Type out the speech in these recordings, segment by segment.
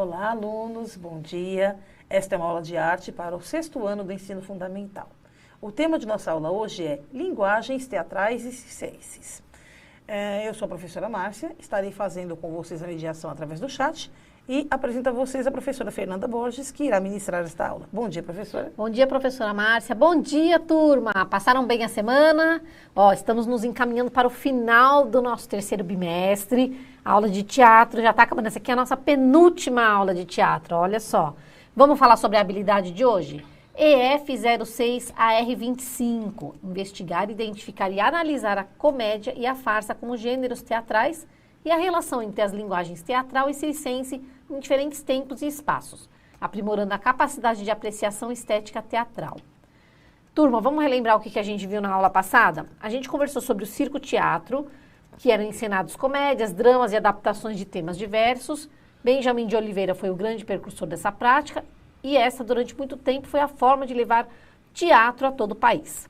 Olá, alunos, bom dia. Esta é uma aula de arte para o 6º ano do ensino fundamental. O tema de nossa aula hoje é Linguagens Teatrais e Circenses. Eu sou a professora Márcia, estarei fazendo com vocês a mediação através do chat e apresento a vocês a professora Fernanda Borges, que irá ministrar esta aula. Bom dia, professora. Bom dia, professora Márcia. Bom dia, turma. Passaram bem a semana? Estamos nos encaminhando para o final do nosso 3º bimestre. A aula de teatro já está acabando. Essa aqui é a nossa penúltima aula de teatro, olha só. Vamos falar sobre a habilidade de hoje? EF06AR25. Investigar, identificar e analisar a comédia e a farsa como gêneros teatrais e a relação entre as linguagens teatral e circense em diferentes tempos e espaços, aprimorando a capacidade de apreciação estética teatral. Turma, vamos relembrar o que a gente viu na aula passada? A gente conversou sobre o circo-teatro, que eram encenados comédias, dramas e adaptações de temas diversos. Benjamin de Oliveira foi o grande precursor dessa prática e essa, durante muito tempo, foi a forma de levar teatro a todo o país.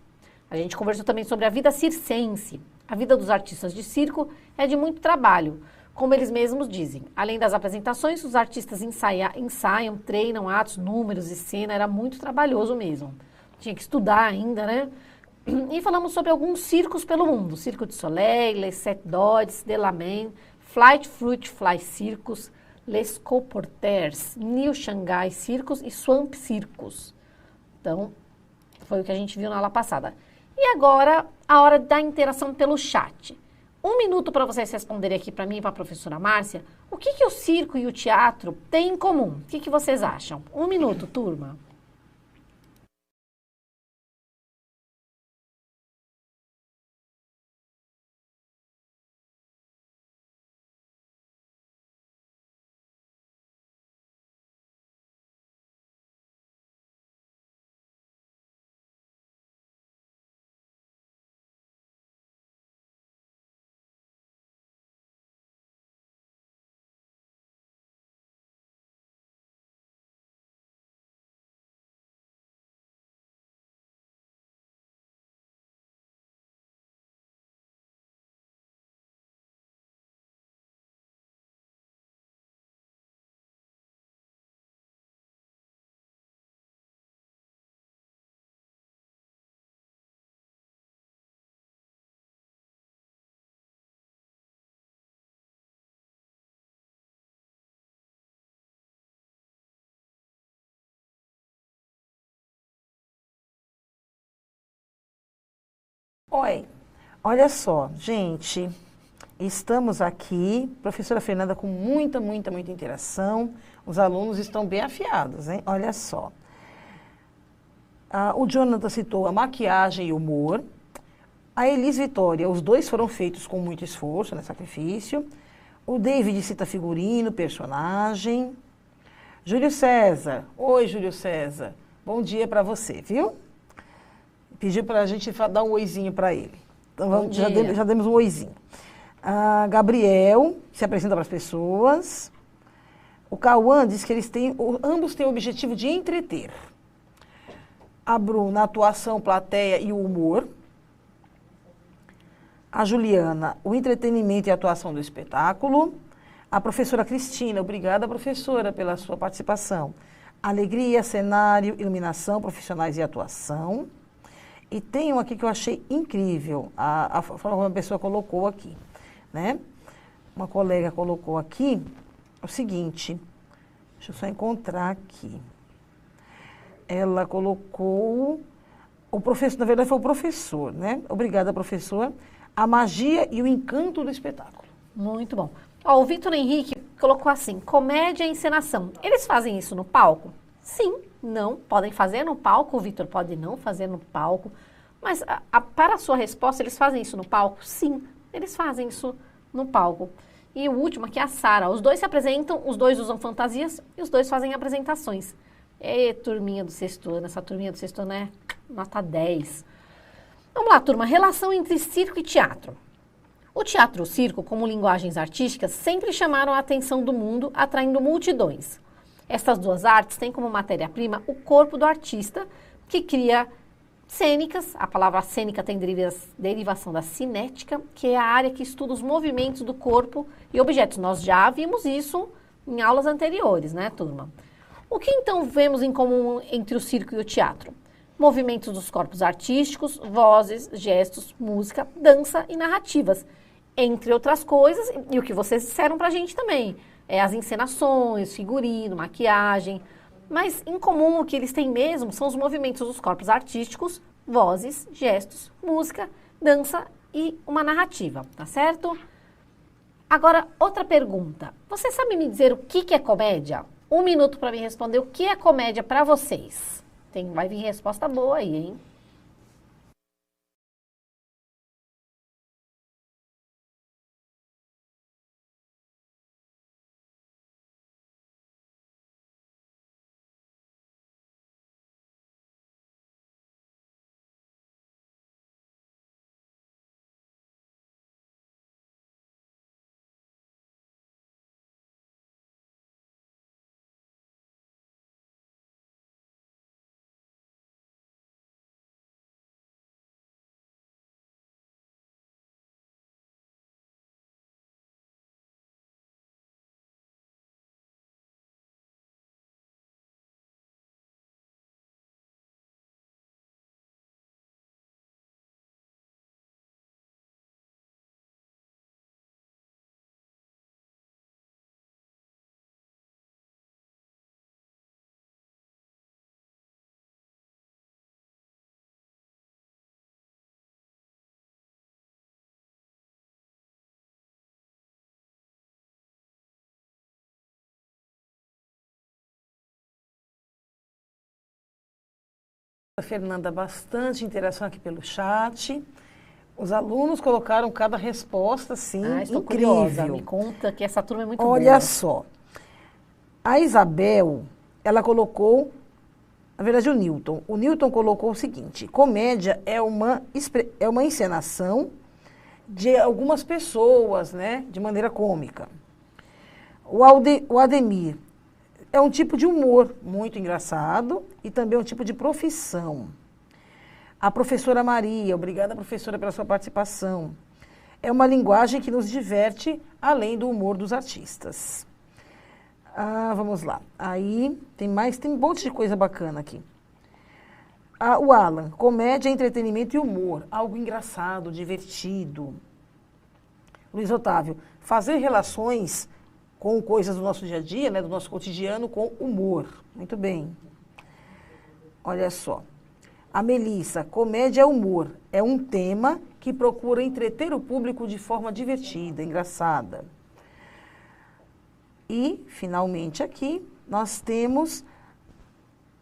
A gente conversou também sobre a vida circense. A vida dos artistas de circo é de muito trabalho, como eles mesmos dizem. Além das apresentações, os artistas ensaiam, treinam atos, números e cena, era muito trabalhoso mesmo. Tinha que estudar ainda, né? E falamos sobre alguns circos pelo mundo. Circo de Soleil, Les Sept Dodges, Delaman, Flight Fruit Fly Circus, Les Colporteurs, New Shanghai Circus e Swamp Circus. Então, foi o que a gente viu na aula passada. E agora, a hora da interação pelo chat. 1 minuto para vocês responderem aqui para mim e para a professora Márcia, o que o circo e o teatro têm em comum? O que vocês acham? 1 minuto, turma. Oi, olha só, gente, estamos aqui, professora Fernanda com muita interação, os alunos estão bem afiados, hein? Olha só. O Jonathan citou a maquiagem e o humor, a Elis Vitória, os dois foram feitos com muito esforço, né, sacrifício, o David cita figurino, personagem, Júlio César, oi Júlio César, bom dia para você, viu? Pediu para a gente dar um oizinho para ele. Então, já demos um oizinho. Gabriel se apresenta para as pessoas. O Cauã diz que ambos têm o objetivo de entreter. A Bruna, a atuação, plateia e o humor. A Juliana, o entretenimento e a atuação do espetáculo. A professora Cristina, obrigada, professora, pela sua participação. Alegria, cenário, iluminação, profissionais e atuação. E tem um aqui que eu achei incrível, a forma como uma pessoa colocou aqui, né? Uma colega colocou aqui o seguinte, deixa eu só encontrar aqui. Ela colocou, o professor, na verdade foi o professor, né? Obrigada, professor. A magia e o encanto do espetáculo. Muito bom. O Vitor Henrique colocou assim, comédia e encenação. Eles fazem isso no palco? Sim, não. Podem fazer no palco, o Vitor pode não fazer no palco. Mas para a sua resposta, eles fazem isso no palco? Sim, eles fazem isso no palco. E o último aqui é a Sara. Os dois se apresentam, os dois usam fantasias e os dois fazem apresentações. Turminha do 6º ano, essa turminha do 6º ano é nota 10. Vamos lá, turma. Relação entre circo e teatro. O teatro e o circo, como linguagens artísticas, sempre chamaram a atenção do mundo, atraindo multidões. Estas duas artes têm como matéria-prima o corpo do artista, que cria cênicas. A palavra cênica tem derivação da cinética, que é a área que estuda os movimentos do corpo e objetos. Nós já vimos isso em aulas anteriores, né, turma? O que então vemos em comum entre o circo e o teatro? Movimentos dos corpos artísticos, vozes, gestos, música, dança e narrativas, entre outras coisas, e o que vocês disseram pra gente também, as encenações, figurino, maquiagem, mas em comum o que eles têm mesmo são os movimentos dos corpos artísticos, vozes, gestos, música, dança e uma narrativa, tá certo? Agora, outra pergunta. Você sabe me dizer o que é comédia? 1 minuto para me responder o que é comédia para vocês. Vai vir resposta boa aí, hein? Fernanda, bastante interação aqui pelo chat. Os alunos colocaram cada resposta, sim, estou incrível. curiosa. Me conta que essa turma é muito boa. Olha só. A Isabel, ela colocou, na verdade, o Newton. O Newton colocou o seguinte: comédia é uma encenação de algumas pessoas, né, de maneira cômica. O Ademir, é um tipo de humor muito engraçado e também um tipo de profissão. A professora Maria, obrigada, professora, pela sua participação. É uma linguagem que nos diverte, além do humor dos artistas. Vamos lá. Aí, tem um monte de coisa bacana aqui. O Alan, comédia, entretenimento e humor. Algo engraçado, divertido. Luiz Otávio, fazer relações com coisas do nosso dia a dia, né, do nosso cotidiano, com humor. Muito bem. Olha só. A Melissa, comédia é humor. É um tema que procura entreter o público de forma divertida, engraçada. E, finalmente, aqui, nós temos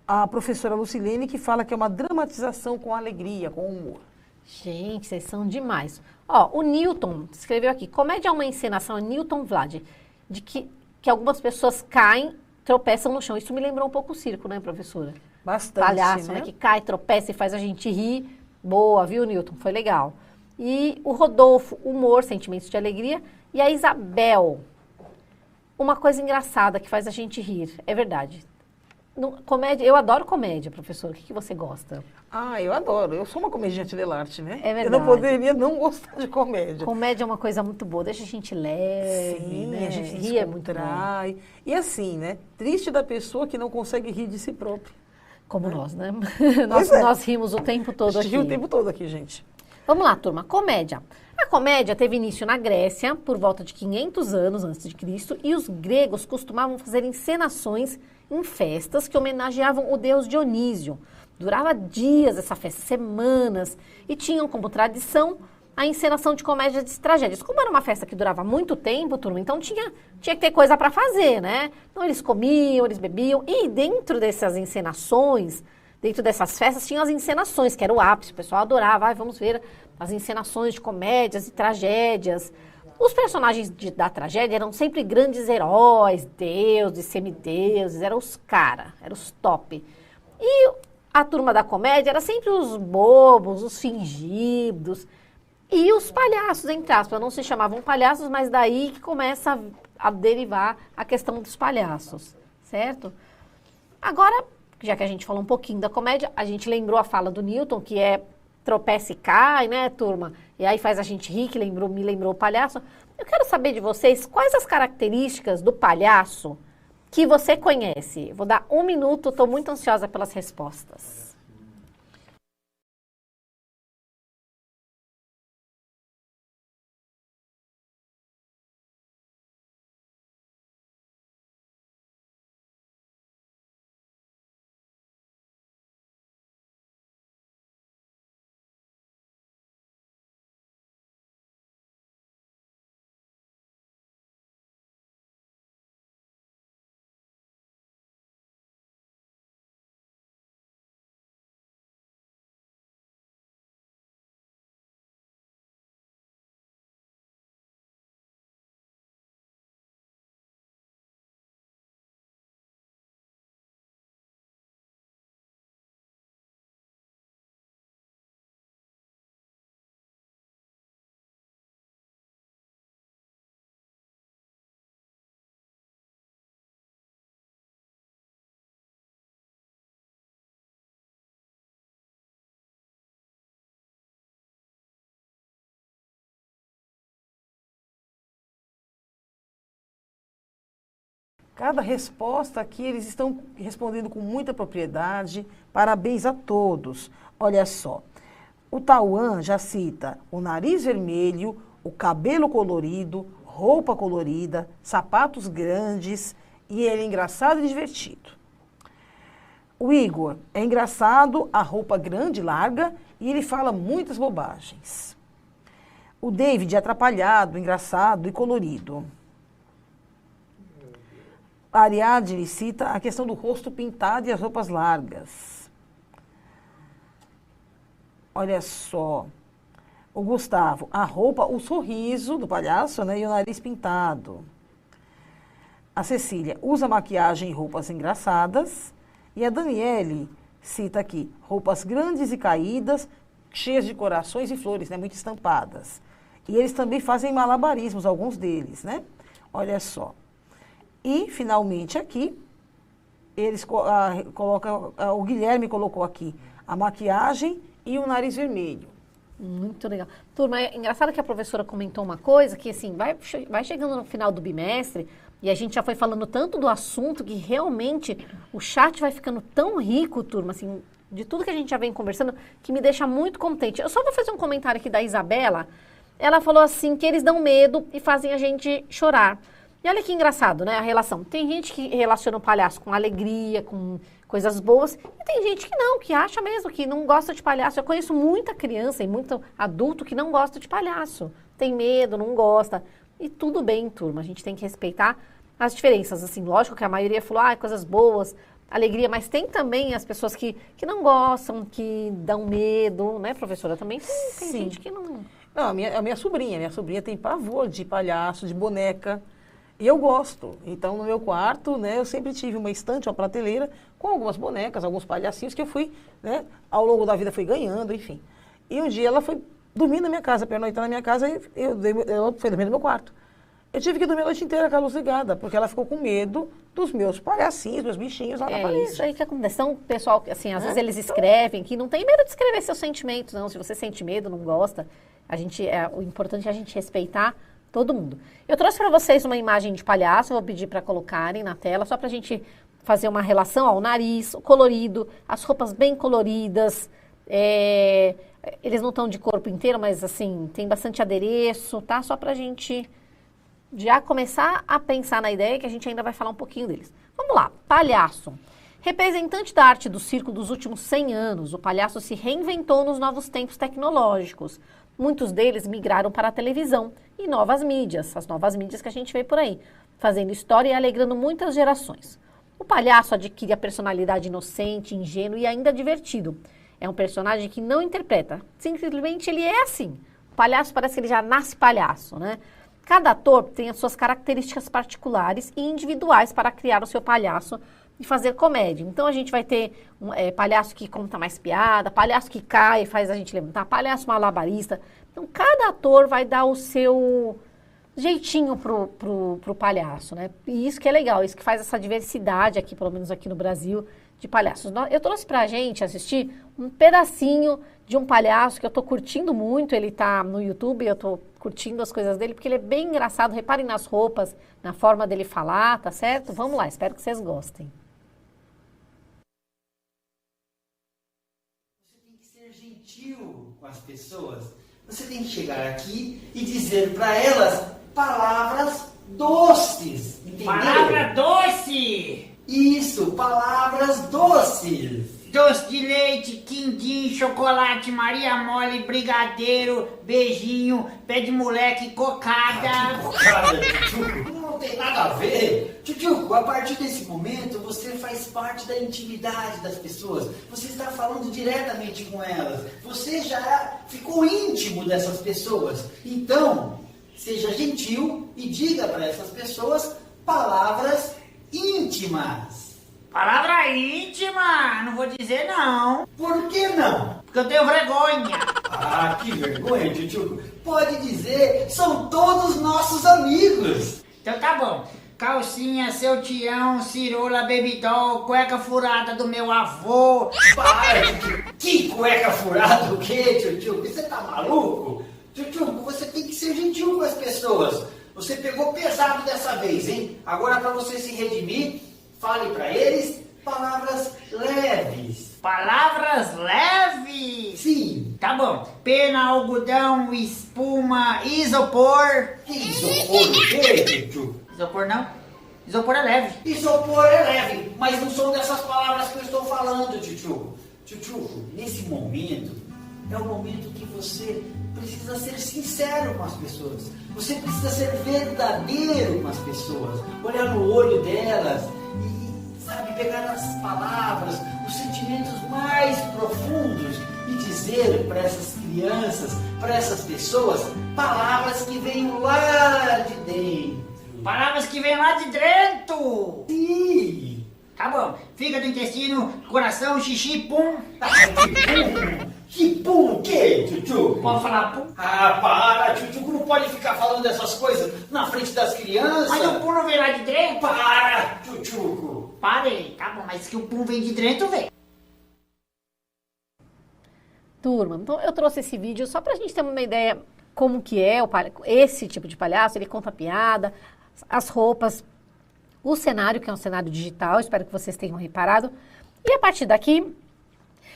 a professora Lucilene, que fala que é uma dramatização com alegria, com humor. Gente, vocês são demais. Ó, o Newton escreveu aqui, comédia é uma encenação, é Newton Vlad, de que algumas pessoas caem, tropeçam no chão. Isso me lembrou um pouco o circo, né, professora? Bastante, Palhaço, né? Que cai, tropeça e faz a gente rir. Boa, viu, Newton? Foi legal. E o Rodolfo, humor, sentimentos de alegria. E a Isabel, uma coisa engraçada que faz a gente rir. É verdade. Comédia, eu adoro comédia, professor. O que você gosta? Eu adoro. Eu sou uma comediante dell'arte, né? É verdade. Eu não poderia não gostar de comédia. Comédia é uma coisa muito boa, deixa a gente leve, Sim, né? A gente rir é muito bom. E assim, né? Triste da pessoa que não consegue rir de si própria. Como nós, né? Nós nós rimos o tempo todo aqui. A gente ri o tempo todo aqui, gente. Vamos lá, turma. Comédia. A comédia teve início na Grécia, por volta de 500 anos antes de Cristo, e os gregos costumavam fazer encenações em festas que homenageavam o deus Dionísio. Durava dias essa festa, semanas, e tinham como tradição a encenação de comédias e tragédias. Como era uma festa que durava muito tempo, turma, então tinha que ter coisa para fazer, né? Então eles comiam, eles bebiam, e dentro dessas encenações, dentro dessas festas, tinham as encenações, que era o ápice, o pessoal adorava, vamos ver as encenações de comédias e tragédias. Os personagens da tragédia eram sempre grandes heróis, deuses, semideuses, eram os caras, eram os top. E a turma da comédia era sempre os bobos, os fingidos, e os palhaços, entre aspas. Não se chamavam palhaços, mas daí que começa a derivar a questão dos palhaços, certo? Agora, já que a gente falou um pouquinho da comédia, a gente lembrou a fala do Newton, que é tropeça e cai, né, turma? E aí faz a gente rir, que me lembrou o palhaço. Eu quero saber de vocês quais as características do palhaço que você conhece. Vou dar 1 minuto, estou muito ansiosa pelas respostas. Cada resposta aqui, eles estão respondendo com muita propriedade. Parabéns a todos. Olha só, o Tauan já cita o nariz vermelho, o cabelo colorido, roupa colorida, sapatos grandes e ele é engraçado e divertido. O Igor é engraçado, a roupa grande, larga e ele fala muitas bobagens. O David é atrapalhado, engraçado e colorido. A Ariadne cita a questão do rosto pintado e as roupas largas. Olha só. O Gustavo, a roupa, o sorriso do palhaço, né, e o nariz pintado. A Cecília usa maquiagem e roupas engraçadas. E a Daniele cita aqui roupas grandes e caídas, cheias de corações e flores, né, muito estampadas. E eles também fazem malabarismos, alguns deles, né? Olha só. E, finalmente, aqui, eles colocam, o Guilherme colocou aqui a maquiagem e o nariz vermelho. Muito legal. Turma, é engraçado que a professora comentou uma coisa que, assim, vai chegando no final do bimestre e a gente já foi falando tanto do assunto que realmente o chat vai ficando tão rico, turma, assim, de tudo que a gente já vem conversando, que me deixa muito contente. Eu só vou fazer um comentário aqui da Isabela. Ela falou assim que eles dão medo e fazem a gente chorar. E olha que engraçado, né, a relação. Tem gente que relaciona o palhaço com alegria, com coisas boas, e tem gente que não, que acha mesmo, que não gosta de palhaço. Eu conheço muita criança e muito adulto que não gosta de palhaço. Tem medo, não gosta. E tudo bem, turma, a gente tem que respeitar as diferenças. Assim, lógico que a maioria falou, coisas boas, alegria, mas tem também as pessoas que não gostam, que dão medo, né, professora? Também tem gente que não... Não, a minha sobrinha tem pavor de palhaço, de boneca. E eu gosto. Então, no meu quarto, né, eu sempre tive uma estante, uma prateleira, com algumas bonecas, alguns palhacinhos que eu fui, né, ao longo da vida fui ganhando, enfim. E um dia ela foi dormir na minha casa, pernoitar na minha casa, e eu fui dormir no meu quarto. Eu tive que dormir a noite inteira com a luz ligada, porque ela ficou com medo dos meus palhacinhos, meus bichinhos lá na parede. É isso aí que acontece. Então, pessoal, assim, às vezes eles escrevem que não tem medo de escrever seus sentimentos, não. Se você sente medo, não gosta, o importante é a gente respeitar todo mundo. Eu trouxe para vocês uma imagem de palhaço, eu vou pedir para colocarem na tela, só para a gente fazer uma relação, o nariz, o colorido, as roupas bem coloridas, eles não estão de corpo inteiro, mas assim, tem bastante adereço, tá? Só para a gente já começar a pensar na ideia que a gente ainda vai falar um pouquinho deles. Vamos lá, palhaço. Representante da arte do circo dos últimos 100 anos, o palhaço se reinventou nos novos tempos tecnológicos. Muitos deles migraram para a televisão e novas mídias, as novas mídias que a gente vê por aí, fazendo história e alegrando muitas gerações. O palhaço adquire a personalidade inocente, ingênuo e ainda divertido. É um personagem que não interpreta, simplesmente ele é assim. O palhaço parece que ele já nasce palhaço, né? Cada ator tem as suas características particulares e individuais para criar o seu palhaço e fazer comédia. Então, a gente vai ter palhaço que conta mais piada, palhaço que cai e faz a gente levantar, palhaço malabarista. Então, cada ator vai dar o seu jeitinho pro palhaço, né? E isso que é legal, isso que faz essa diversidade aqui, pelo menos aqui no Brasil, de palhaços. Eu trouxe pra gente assistir um pedacinho de um palhaço que eu tô curtindo muito, ele tá no YouTube, eu tô curtindo as coisas dele, porque ele é bem engraçado, reparem nas roupas, na forma dele falar, tá certo? Vamos lá, espero que vocês gostem. Você tem que ser gentil com as pessoas. Você tem que chegar aqui e dizer para elas palavras doces, entendeu? Palavra doce! Isso, palavras doces. Doce de leite, quindim, chocolate, Maria mole, brigadeiro, beijinho, pé de moleque, cocada. Cocada, Tchutchuco, não tem nada a ver. Tchutchuco, a partir desse momento você faz parte da intimidade das pessoas. Você está falando diretamente com elas. Você já ficou íntimo dessas pessoas. Então, seja gentil e diga para essas pessoas palavras íntimas. Palavra íntima, não vou dizer não. Por que não? Porque eu tenho vergonha. Ah, que vergonha, Tchutchuco. Pode dizer, são todos nossos amigos. Então tá bom. Calcinha, seu tião, cirola, babydoll, cueca furada do meu avô. Para, Tchutchuco. Que cueca furada o quê, Tchutchuco? Você tá maluco? Tchutchuco, você tem que ser gentil com as pessoas. Você pegou pesado dessa vez, hein? Agora para você se redimir, fale para eles palavras leves. Palavras leves? Sim. Tá bom. Pena, algodão, espuma, isopor. Que isopor o quê, Tchutchuco? Isopor não? Isopor é leve. Isopor é leve, mas não são dessas palavras que eu estou falando, Tchutchuco. Tchutchuco, nesse momento, é o momento que você precisa ser sincero com as pessoas. Você precisa ser verdadeiro com as pessoas. Olhar no olho delas e, sabe, pegar nas palavras, os sentimentos mais profundos e dizer para essas crianças, para essas pessoas, palavras que venham lá de dentro. Palavras que vêm lá de dentro. Sim. Tá bom. Fígado, intestino, coração, xixi, pum. Que pum o quê, Tchutchuco? Pode falar pum? Ah, para, Tchutchuco, não pode ficar falando dessas coisas na frente das crianças. Mas o pum não vem lá de dentro? Para, Tchutchuco. Parei. Tá bom, mas que o pum vem de dentro, vem. Turma, então eu trouxe esse vídeo só pra gente ter uma ideia como que é esse tipo de palhaço. Ele conta piada, as roupas, o cenário, que é um cenário digital, espero que vocês tenham reparado. E a partir daqui,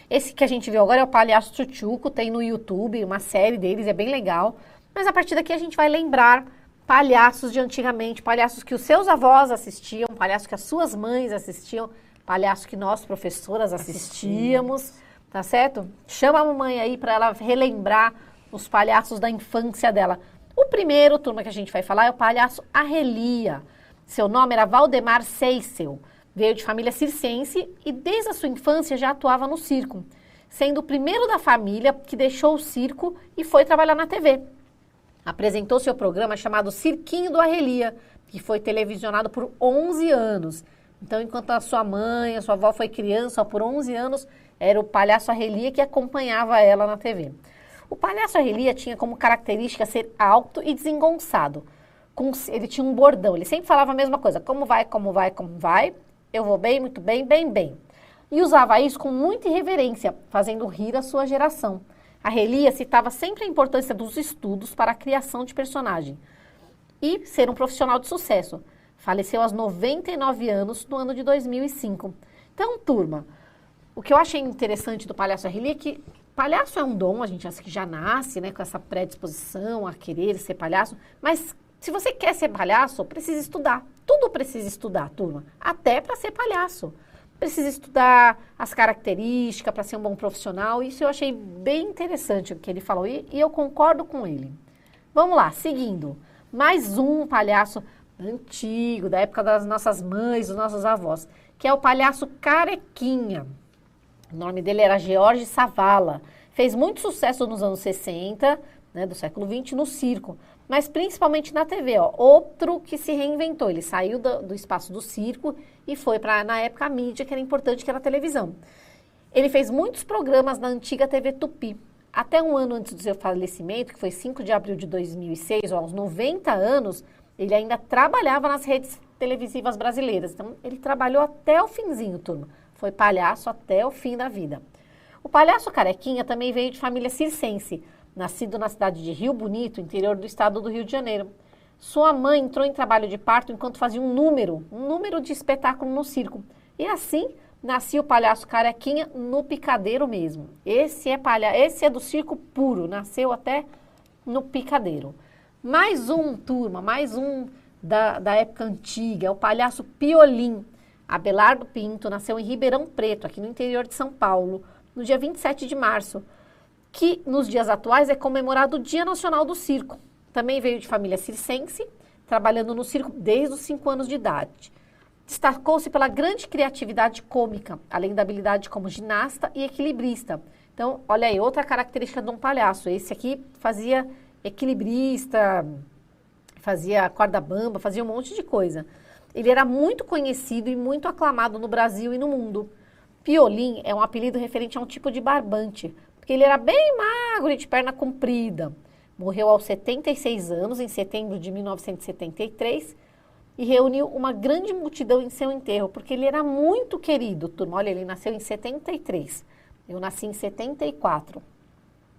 esse que a gente viu agora é o Palhaço Tchutchuco, tem no YouTube, uma série deles, é bem legal. Mas a partir daqui a gente vai lembrar palhaços de antigamente, palhaços que os seus avós assistiam, palhaços que as suas mães assistiam, palhaços que nós, professoras, assistíamos, tá certo? Chama a mamãe aí para ela relembrar os palhaços da infância dela. O primeiro, turma, que a gente vai falar é o palhaço Arrelia. Seu nome era Valdemar Seissel. Veio de família circense e desde a sua infância já atuava no circo, sendo o primeiro da família que deixou o circo e foi trabalhar na TV. Apresentou seu programa chamado Cirquinho do Arrelia, que foi televisionado por 11 anos. Então, enquanto a sua mãe, a sua avó foi criança, por 11 anos, era o palhaço Arrelia que acompanhava ela na TV. O palhaço Arrelia tinha como característica ser alto e desengonçado. Ele tinha um bordão, ele sempre falava a mesma coisa, como vai, como vai, como vai, eu vou bem, muito bem, bem, bem. E usava isso com muita irreverência, fazendo rir a sua geração. Arrelia citava sempre a importância dos estudos para a criação de personagem e ser um profissional de sucesso. Faleceu aos 99 anos no ano de 2005. Então, turma, o que eu achei interessante do palhaço Arrelia é que palhaço é um dom, a gente acha que já nasce, né, com essa predisposição a querer ser palhaço, mas se você quer ser palhaço, precisa estudar. Tudo precisa estudar, turma. Até para ser palhaço. Precisa estudar as características para ser um bom profissional. Isso eu achei bem interessante o que ele falou e eu concordo com ele. Vamos lá, seguindo. Mais um palhaço antigo, da época das nossas mães, dos nossos avós, que é o palhaço Carequinha. O nome dele era George Savala. Fez muito sucesso nos anos 60, né, do século XX, no circo, mas principalmente na TV. Ó. Outro que se reinventou. Ele saiu do espaço do circo e foi para, na época, a mídia, que era importante, que era a televisão. Ele fez muitos programas na antiga TV Tupi. Até um ano antes do seu falecimento, que foi 5 de abril de 2006, aos 90 anos, ele ainda trabalhava nas redes televisivas brasileiras. Então, ele trabalhou até o finzinho, turma. Foi palhaço até o fim da vida. O palhaço Carequinha também veio de família circense, nascido na cidade de Rio Bonito, interior do estado do Rio de Janeiro. Sua mãe entrou em trabalho de parto enquanto fazia um número de espetáculo no circo. E assim nascia o palhaço Carequinha no picadeiro mesmo. Esse é do circo puro, nasceu até no picadeiro. Mais um, turma, mais um da época antiga, é o palhaço Piolim. Abelardo Pinto nasceu em Ribeirão Preto, aqui no interior de São Paulo, no dia 27 de março, que nos dias atuais é comemorado o Dia Nacional do Circo. Também veio de família circense, trabalhando no circo desde os 5 anos de idade. Destacou-se pela grande criatividade cômica, além da habilidade como ginasta e equilibrista. Então, olha aí, outra característica de um palhaço. Esse aqui fazia equilibrista, fazia corda bamba, fazia um monte de coisa. Ele era muito conhecido e muito aclamado no Brasil e no mundo. Piolim é um apelido referente a um tipo de barbante, porque ele era bem magro e de perna comprida. Morreu aos 76 anos, em setembro de 1973, e reuniu uma grande multidão em seu enterro, porque ele era muito querido, turma. Olha, ele nasceu em 73, eu nasci em 74,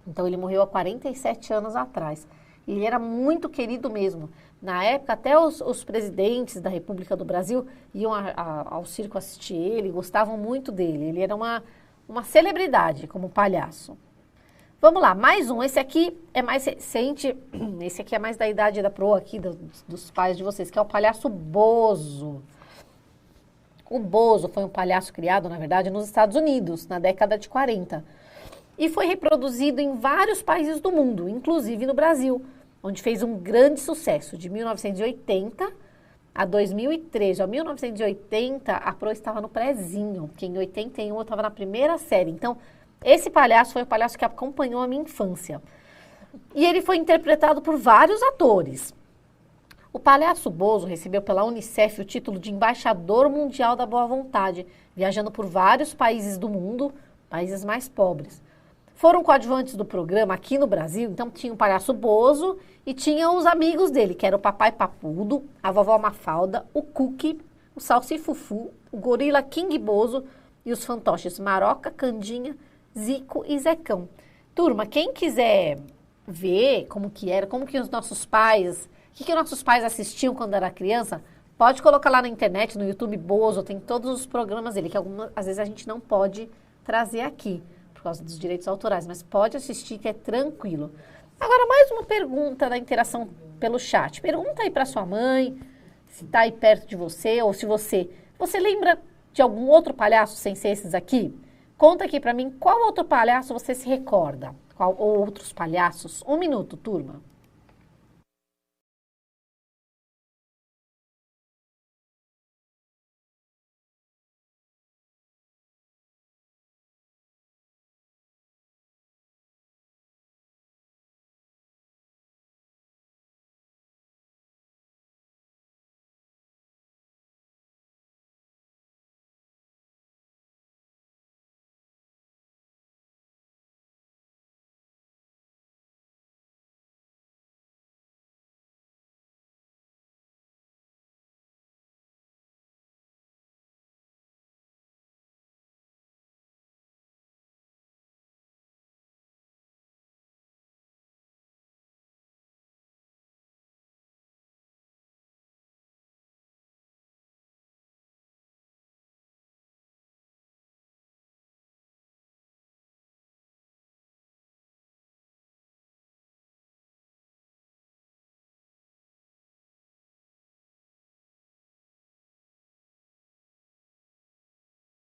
então ele morreu há 47 anos atrás. Ele era muito querido mesmo. Na época, até os presidentes da República do Brasil iam ao circo assistir ele, gostavam muito dele. Ele era uma celebridade como palhaço. Vamos lá, mais um. Esse aqui é mais recente, esse aqui é mais da idade da proa aqui, dos pais de vocês, que é o palhaço Bozo. O Bozo foi um palhaço criado, na verdade, nos Estados Unidos, na década de 40. E foi reproduzido em vários países do mundo, inclusive no Brasil, onde fez um grande sucesso. De 1980 a 2013. A 1980, a Pro estava no prézinho, porque em 81 eu estava na primeira série. Então, esse palhaço foi o palhaço que acompanhou a minha infância. E ele foi interpretado por vários atores. O palhaço Bozo recebeu pela Unicef o título de Embaixador Mundial da Boa Vontade, viajando por vários países do mundo, países mais pobres. Foram coadjuvantes do programa aqui no Brasil, então tinha o palhaço Bozo e tinha os amigos dele, que era o Papai Papudo, a Vovó Mafalda, o Cookie, o Salsifufu, o Gorila King Bozo e os fantoches Maroca, Candinha, Zico e Zecão. Turma, quem quiser ver como que os nossos pais, o que nossos pais assistiam quando era criança, pode colocar lá na internet, no YouTube Bozo, tem todos os programas dele, que às vezes a gente não pode trazer aqui, por causa dos direitos autorais, mas pode assistir que é tranquilo. Agora, mais uma pergunta da interação pelo chat. Pergunta aí para sua mãe, se está aí perto de você, ou se você lembra de algum outro palhaço sem ser esses aqui? Conta aqui para mim qual outro palhaço você se recorda, ou outros palhaços. 1 minuto, turma.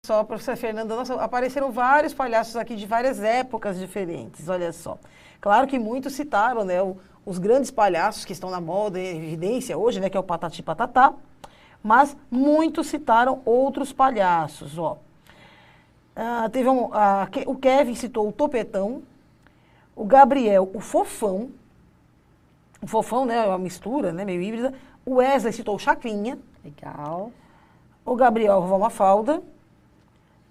Só, professora Fernanda, nossa, apareceram vários palhaços aqui de várias épocas diferentes, olha só. Claro que muitos citaram, né, os grandes palhaços que estão na moda, em evidência hoje, né, que é o Patati Patatá, mas muitos citaram outros palhaços, ó. O Kevin citou o Topetão, o Gabriel, o Fofão, né, é uma mistura, né, meio híbrida, o Wesley citou o Chacrinha. Legal. O Gabriel, a Vovó Mafalda,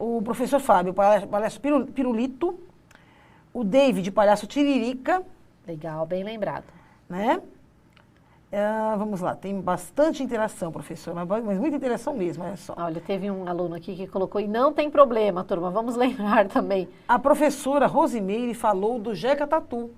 o professor Fábio, palhaço Pirulito, o David, palhaço Tiririca. Legal, bem lembrado. Né? Vamos lá, tem bastante interação, professora, mas muita interação mesmo, olha só. Olha, teve um aluno aqui que colocou, e não tem problema, turma, vamos lembrar também. A professora Rosimeire falou do Jeca Tatu,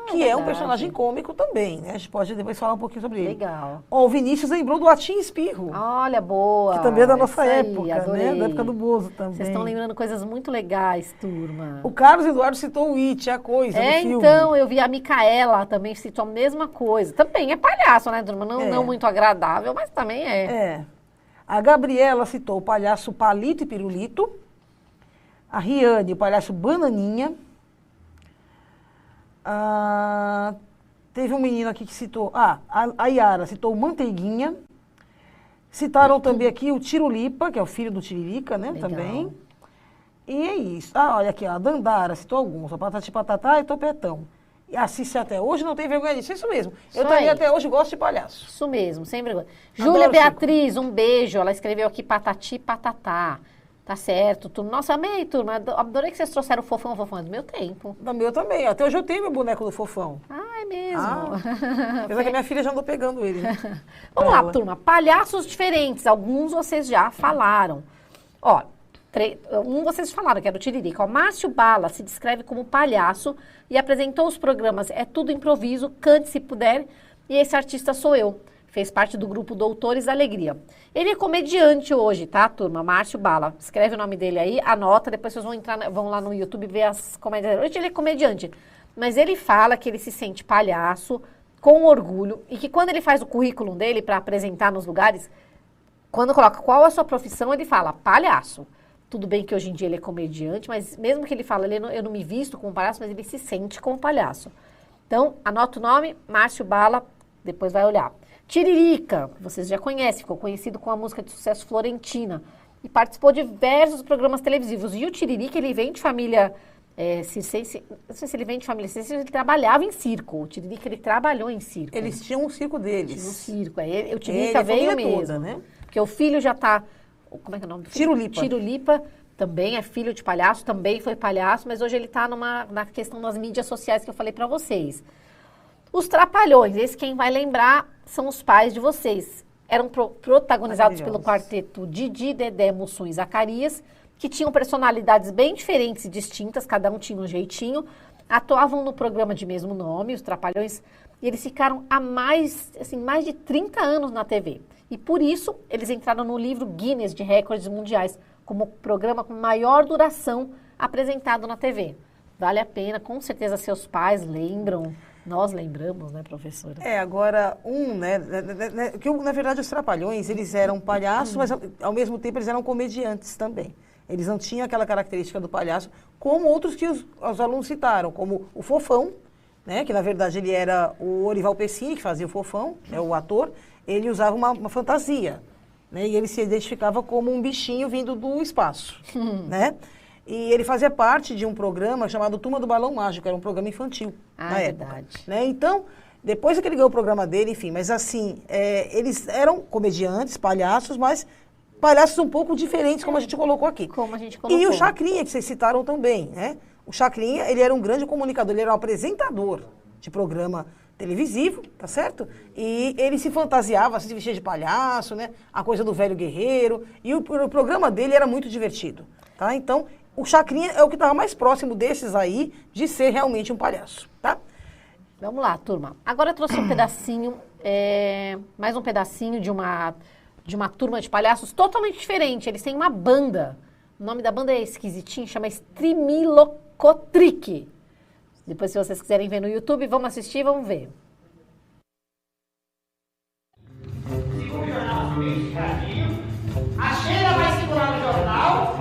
que é um personagem cômico também, né? A gente pode depois falar um pouquinho sobre ele. Legal. Ó, o Vinícius lembrou do Atim Espirro. Olha, boa. Que também é da nossa Isso aí, época, adorei. né? Da época do Bozo também. Vocês estão lembrando coisas muito legais, turma. O Carlos Eduardo citou o It, a coisa do filme. Então, eu vi a Micaela também citou a mesma coisa. Também é palhaço, né, turma? Não muito agradável, mas também é. É. A Gabriela citou o palhaço Palito e Pirulito. A Riane, o palhaço Bananinha. Teve um menino aqui que citou... a Yara citou o Manteiguinha. Citaram também aqui o Tirulipa, que é o filho do Tiririca, né? Legal. Também. E é isso. Olha aqui, a Dandara citou alguns. O Patati Patatá e Topetão. E assiste até hoje, não tem vergonha disso. Isso mesmo. Eu também até hoje gosto de palhaço. Isso mesmo, sem vergonha. Adoro Júlia Beatriz, um beijo. Ela escreveu aqui Patati Patatá. Tá certo, turma. Nossa, amei, turma. Adorei que vocês trouxeram o Fofão. O Fofão é do meu tempo. Do meu também. Até hoje eu tenho meu boneco do Fofão. É mesmo. Apesar que a minha filha já andou pegando ele. Vamos lá, turma. Palhaços diferentes. Alguns vocês já falaram. Ó, vocês falaram, que era o Tiririca. O Márcio Bala se descreve como palhaço e apresentou os programas É Tudo Improviso, Cante Se Puder, e esse artista sou eu. Fez parte do grupo Doutores da Alegria. Ele é comediante hoje, tá, turma? Márcio Bala. Escreve o nome dele aí, anota, depois vocês vão lá no YouTube ver as comédias. Hoje ele é comediante. Mas ele fala que ele se sente palhaço, com orgulho, e que quando ele faz o currículo dele para apresentar nos lugares, quando coloca qual é a sua profissão, ele fala palhaço. Tudo bem que hoje em dia ele é comediante, mas mesmo que ele fala, eu não me visto como palhaço, mas ele se sente como palhaço. Então, anota o nome, Márcio Bala, depois vai olhar. Tiririca, vocês já conhecem, ficou conhecido com a música de sucesso Florentina e participou de diversos programas televisivos. E o Tiririca, ele vem de família circense, não sei se ele vem de família circense, ele trabalhava em circo. O Tiririca, ele trabalhou em circo. Eles tinham um circo deles. Tinha um circo, o Tiririca veio mesmo. Toda, né? Porque o filho já tá, como é que é o nome do filho? Tirulipa. Tirulipa também é filho de palhaço, também foi palhaço, mas hoje ele tá na questão das mídias sociais que eu falei pra vocês. Os Trapalhões, esse quem vai lembrar são os pais de vocês. Eram protagonizados pelo quarteto Didi, Dedé, Mussum e Zacarias, que tinham personalidades bem diferentes e distintas, cada um tinha um jeitinho, atuavam no programa de mesmo nome, os Trapalhões, e eles ficaram há mais de 30 anos na TV. E por isso, eles entraram no livro Guinness de Recordes Mundiais, como programa com maior duração apresentado na TV. Vale a pena, com certeza seus pais lembram. Nós lembramos, né, professora? Agora, que na verdade os Trapalhões, eles eram palhaços, mas ao mesmo tempo eles eram comediantes também. Eles não tinham aquela característica do palhaço, como outros que os alunos citaram, como o Fofão, né, que na verdade ele era o Orival Pessini, que fazia o Fofão, o ator, ele usava uma fantasia, né, e ele se identificava como um bichinho vindo do espaço, né? E ele fazia parte de um programa chamado Turma do Balão Mágico, era um programa infantil na época. Verdade. Né? Então, depois que ele ganhou o programa dele, enfim, mas assim, eles eram comediantes, palhaços, mas palhaços um pouco diferentes, como a gente colocou aqui. Como a gente colocou. E o Chacrinha, que vocês citaram também, né? O Chacrinha, ele era um grande comunicador, ele era um apresentador de programa televisivo, tá certo? E ele se fantasiava, se vestia de palhaço, né? A coisa do velho guerreiro. E o programa dele era muito divertido, tá? Então, o Chacrinha é o que estava mais próximo desses aí de ser realmente um palhaço, tá? Vamos lá, turma. Agora eu trouxe um pedacinho, mais um pedacinho de uma turma de palhaços totalmente diferente. Eles têm uma banda. O nome da banda é esquisitinho, chama Strimilocotric. Depois, se vocês quiserem ver no YouTube, vamos assistir, vamos ver. A Sheila vai segurar o jornal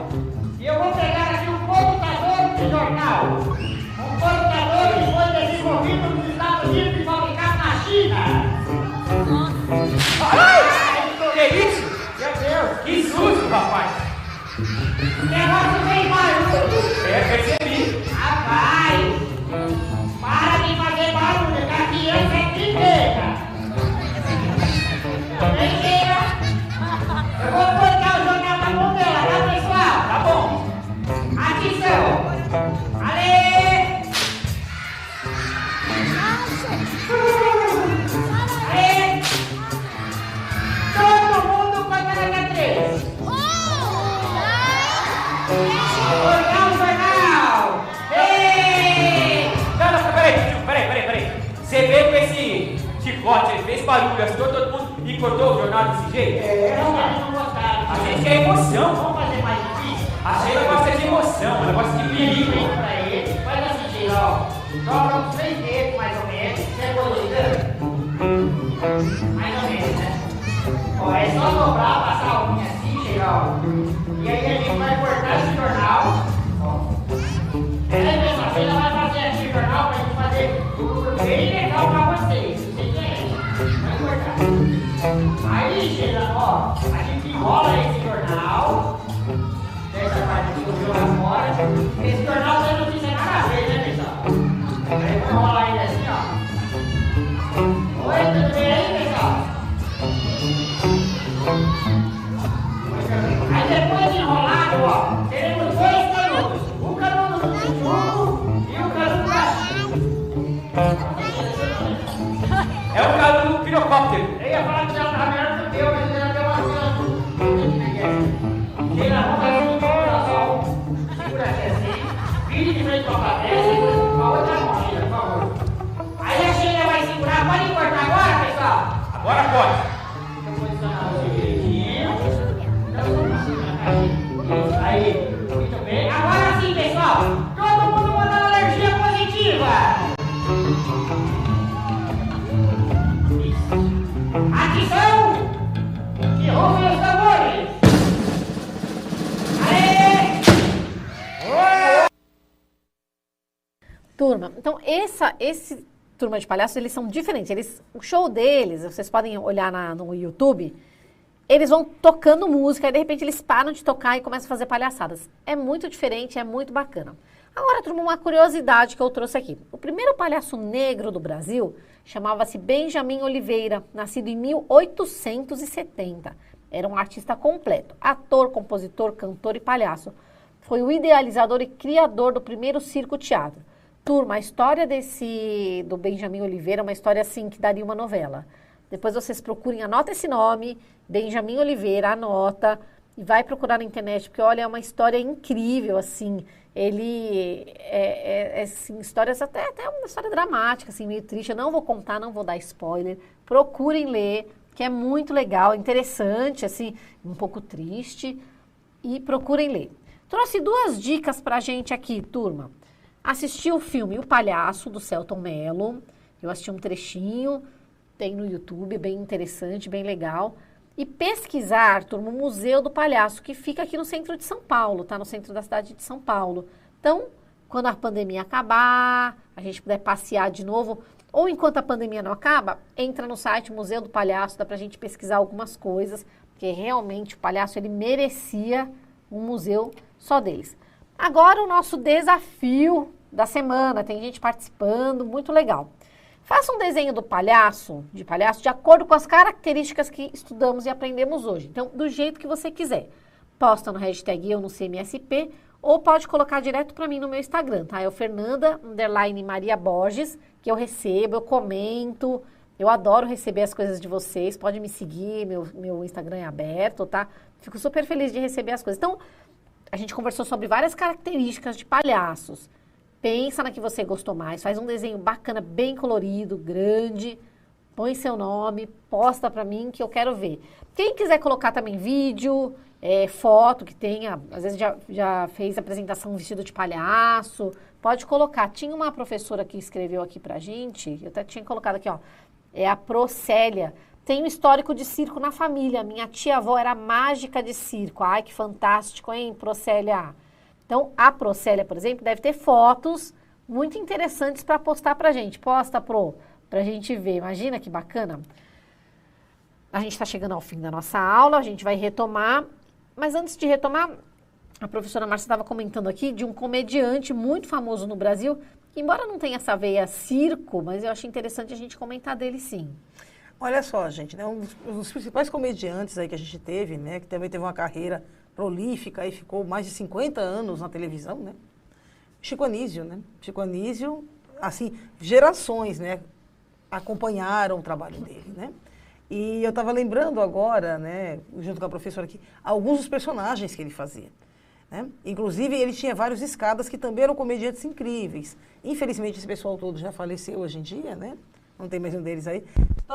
e eu vou pegar aqui um computador de jornal. Um computador que foi desenvolvido nos Estados Unidos e fabricado na China. Ai! Que isso? Meu Deus! Que susto, rapaz! O negócio vem barulho! Percebi! Rapaz! Para de fazer barulho, que a criança é primeira! Primeira! Eu vou botar o jornal na mão dela, tá, pessoal? Tá bom! Atenção! Ale! Ale! você veio com esse chicote, ele fez barulho, assustou todo mundo e cortou o jornal desse jeito? Não, eles não gostaram. A gente quer emoção. Vamos fazer mais difícil? A Sheila gosta de emoção, ela gosta de perigo. Vem pra ele, faz assim, Sheila, ó. Dobra uns 3 dedos, mais ou menos. Você é mais ou menos, né? Ó, é só dobrar, passar a unha assim, Sheila, ó. E aí a gente vai cortar esse jornal, ó. Aí, pessoal, a Sheila vai fazer aqui o jornal pra gente fazer bem legal pra vocês. Vocês querem? Vai cortar. Aí, Sheila, ó, a gente enrola esse jornal. Essa parte que eu vi lá fora. Esse jornal você não precisa nada a ver, né, pessoal? Aí vou enrolar ele assim, ó. Oi, tudo bem aí, pessoal? Muito bem. Aí depois de enrolado, ó, teremos 2 canudos. O canudo do Chuchu e o canudo da Chico. É o caso do pirocóptero. Eu ia falar que já tá melhor que o teu, mas já deu uma coisa. Tira a mão assim, segura aqui assim, vire de frente pra plateia, segura com a outra mão, Sheila, por favor. Aí a Sheila vai segurar, pode cortar agora, pessoal? Agora pode. Deixa eu posicionar você direitinho. Isso, aí, muito bem. Agora sim, pessoal, todo mundo mandando energia positiva. Isso. Atenção! Que rufem os tambores! Turma, então esse Turma de Palhaços, eles são diferentes. O show deles, vocês podem olhar no YouTube, eles vão tocando música e de repente eles param de tocar e começam a fazer palhaçadas. É muito diferente, é muito bacana. Agora, turma, uma curiosidade que eu trouxe aqui. O primeiro palhaço negro do Brasil chamava-se Benjamin Oliveira, nascido em 1870. Era um artista completo, ator, compositor, cantor e palhaço. Foi o idealizador e criador do primeiro circo-teatro. Turma, a história do Benjamin Oliveira é uma história assim que daria uma novela. Depois vocês procurem, anota esse nome, Benjamin Oliveira, anota e vai procurar na internet, porque olha, é uma história incrível, assim. Ele assim, histórias até uma história dramática, assim, meio triste. Eu não vou contar, não vou dar spoiler. Procurem ler, que é muito legal, interessante, assim, um pouco triste. E procurem ler. Trouxe 2 dicas pra gente aqui, turma. Assisti o filme O Palhaço, do Selton Mello. Eu assisti um trechinho, tem no YouTube, bem interessante, bem legal. E pesquisar, turma, o Museu do Palhaço, que fica aqui no centro de São Paulo, tá? No centro da cidade de São Paulo. Então, quando a pandemia acabar, a gente puder passear de novo, ou enquanto a pandemia não acaba, entra no site Museu do Palhaço, dá pra gente pesquisar algumas coisas, porque realmente o palhaço, ele merecia um museu só deles. Agora o nosso desafio da semana, tem gente participando, muito legal. Faça um desenho do palhaço, de acordo com as características que estudamos e aprendemos hoje. Então, do jeito que você quiser. Posta no hashtag eu no CMSP ou pode colocar direto para mim no meu Instagram, tá? É o Fernanda_Maria Borges, que eu recebo, eu comento. Eu adoro receber as coisas de vocês. Pode me seguir, meu Instagram é aberto, tá? Fico super feliz de receber as coisas. Então, a gente conversou sobre várias características de palhaços. Pensa na que você gostou mais, faz um desenho bacana, bem colorido, grande, põe seu nome, posta pra mim que eu quero ver. Quem quiser colocar também vídeo, foto que tenha, às vezes já fez apresentação vestido de palhaço, pode colocar. Tinha uma professora que escreveu aqui pra gente, eu até tinha colocado aqui, ó, é a Procélia. Tem um histórico de circo na família. Minha tia-avó era mágica de circo. Ai, que fantástico, hein, Procélia? Então, a Procélia, por exemplo, deve ter fotos muito interessantes para postar pra gente. Posta, Pro, pra gente ver. Imagina que bacana. A gente está chegando ao fim da nossa aula, a gente vai retomar. Mas antes de retomar, a professora Márcia estava comentando aqui de um comediante muito famoso no Brasil, que embora não tenha essa veia circo, mas eu achei interessante a gente comentar dele sim. Olha só, gente, né, um dos principais comediantes aí que a gente teve, né, que também teve uma carreira prolífica e ficou mais de 50 anos na televisão, né? Chico Anísio, né? Chico Anísio, assim, gerações, né, acompanharam o trabalho dele, né? E eu estava lembrando agora, né, junto com a professora aqui, alguns dos personagens que ele fazia, né? Inclusive, ele tinha vários escadas que também eram comediantes incríveis. Infelizmente, esse pessoal todo já faleceu hoje em dia, né? Não tem mais um deles aí.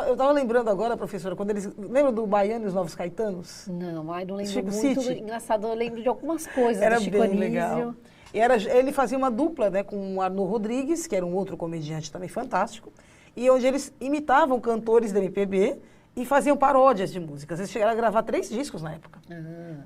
Eu estava lembrando agora, professora, quando eles... Lembra do Baiano e os Novos Caetanos? Não, ai, não lembro Chico muito. City. Engraçado, eu lembro de algumas coisas Era do Chico bem Anísio. legal. E ele fazia uma dupla, né, com o Arnô Rodrigues, que era um outro comediante também fantástico, e onde eles imitavam cantores da MPB e faziam paródias de músicas. Eles chegaram a gravar 3 discos na época,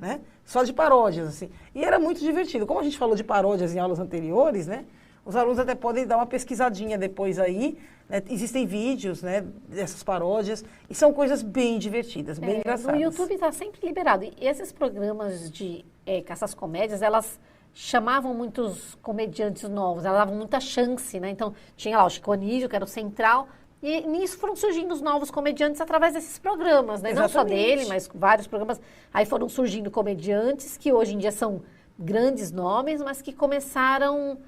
né? Só de paródias, assim. E era muito divertido. Como a gente falou de paródias em aulas anteriores, né? Os alunos até podem dar uma pesquisadinha depois aí, né? Existem vídeos, né, dessas paródias, e são coisas bem divertidas, bem engraçadas. No YouTube está sempre liberado. E esses programas com essas comédias, elas chamavam muitos comediantes novos, elas davam muita chance, né? Então, tinha lá o Chico Anísio, que era o central, e nisso foram surgindo os novos comediantes através desses programas, né? Não só dele, mas vários programas. Aí foram surgindo comediantes que hoje em dia são grandes nomes, mas que começaram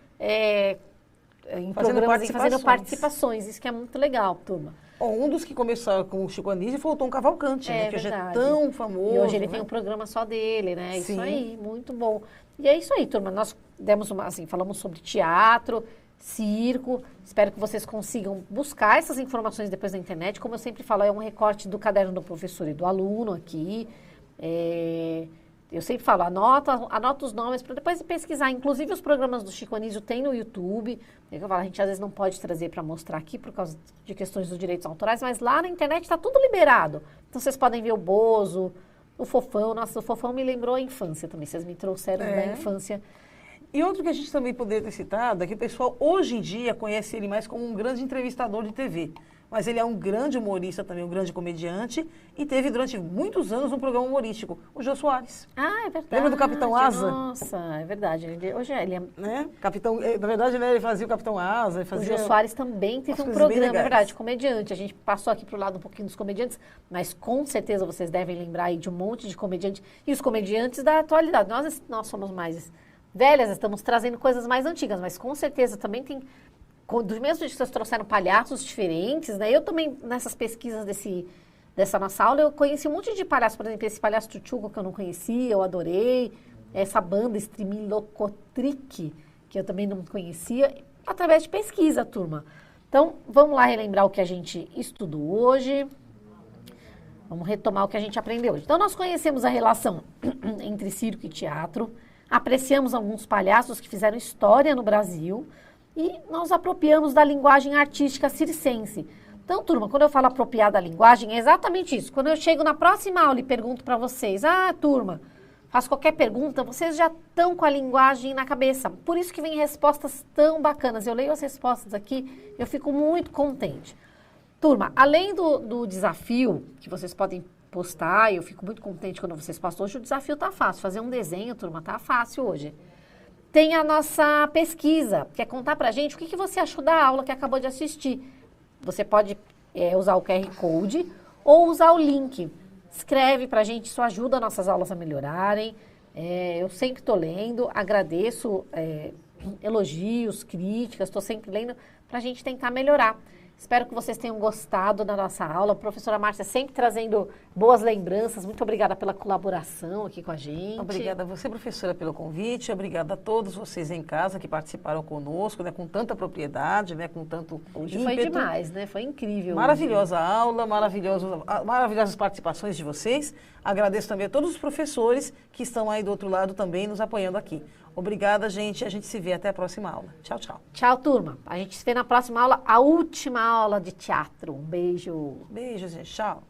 em programas fazendo participações. Isso que é muito legal, turma. Um dos que começou com o Chico Anísio foi o Tom Cavalcante, né? Que hoje é tão famoso. E hoje ele né? tem um programa só dele, né? Sim. Isso aí, muito bom. E é isso aí, turma. Nós demos falamos sobre teatro, circo. Espero que vocês consigam buscar essas informações depois na internet. Como eu sempre falo, é um recorte do caderno do professor e do aluno aqui. Eu sempre falo, anota os nomes para depois pesquisar. Inclusive, os programas do Chico Anísio tem no YouTube. A gente às vezes não pode trazer para mostrar aqui por causa de questões dos direitos autorais, mas lá na internet está tudo liberado. Então, vocês podem ver o Bozo, o Fofão. Nossa, o Fofão me lembrou a infância também. Vocês me trouxeram da infância. E outro que a gente também poderia ter citado é que o pessoal, hoje em dia, conhece ele mais como um grande entrevistador de TV. Mas ele é um grande humorista também, um grande comediante, e teve durante muitos anos um programa humorístico, o Jô Soares. Ah, é verdade. Lembra do Capitão Asa? Nossa, é verdade. Hoje ele é... Né? Capitão, na verdade, né, ele fazia o Capitão Asa. Ele fazia o Jô Soares também teve um programa, é verdade, comediante. A gente passou aqui pro lado um pouquinho dos comediantes, mas com certeza vocês devem lembrar aí de um monte de comediante. E os comediantes da atualidade. Nós somos mais velhas, estamos trazendo coisas mais antigas, mas com certeza também tem... Do mesmo jeito que vocês trouxeram palhaços diferentes, né? Eu também, nessas pesquisas dessa nossa aula, eu conheci um monte de palhaços. Por exemplo, esse palhaço Tchutchuco que eu não conhecia, eu adorei. Essa banda Strimilocotric, que eu também não conhecia, através de pesquisa, turma. Então, vamos lá relembrar o que a gente estudou hoje. Vamos retomar o que a gente aprendeu hoje. Então, nós conhecemos a relação entre circo e teatro, apreciamos alguns palhaços que fizeram história no Brasil, e nós apropriamos da linguagem artística circense. Então, turma, quando eu falo apropriar da linguagem, é exatamente isso. Quando eu chego na próxima aula e pergunto para vocês, turma, faço qualquer pergunta, vocês já estão com a linguagem na cabeça. Por isso que vem respostas tão bacanas. Eu leio as respostas aqui, eu fico muito contente. Turma, além do desafio que vocês podem postar, eu fico muito contente quando vocês postam. Hoje o desafio tá fácil. Fazer um desenho, turma, tá fácil hoje. Tem a nossa pesquisa, que é contar pra gente o que você achou da aula que acabou de assistir. Você pode usar o QR Code ou usar o link. Escreve pra gente, isso ajuda nossas aulas a melhorarem. Eu sempre estou lendo, agradeço elogios, críticas, estou sempre lendo pra gente tentar melhorar. Espero que vocês tenham gostado da nossa aula. A professora Márcia sempre trazendo boas lembranças. Muito obrigada pela colaboração aqui com a gente. Obrigada a você, professora, pelo convite. Obrigada a todos vocês em casa que participaram conosco, né, com tanta propriedade, né, com tanto Hoje ímpeto. foi demais, né? Foi incrível. Maravilhosa aula, maravilhosas participações de vocês. Agradeço também a todos os professores que estão aí do outro lado também nos apoiando aqui. Obrigada, gente. A gente se vê até a próxima aula. Tchau, tchau. Tchau, turma. A gente se vê na próxima aula, a última aula de teatro. Um beijo. Beijo, gente. Tchau.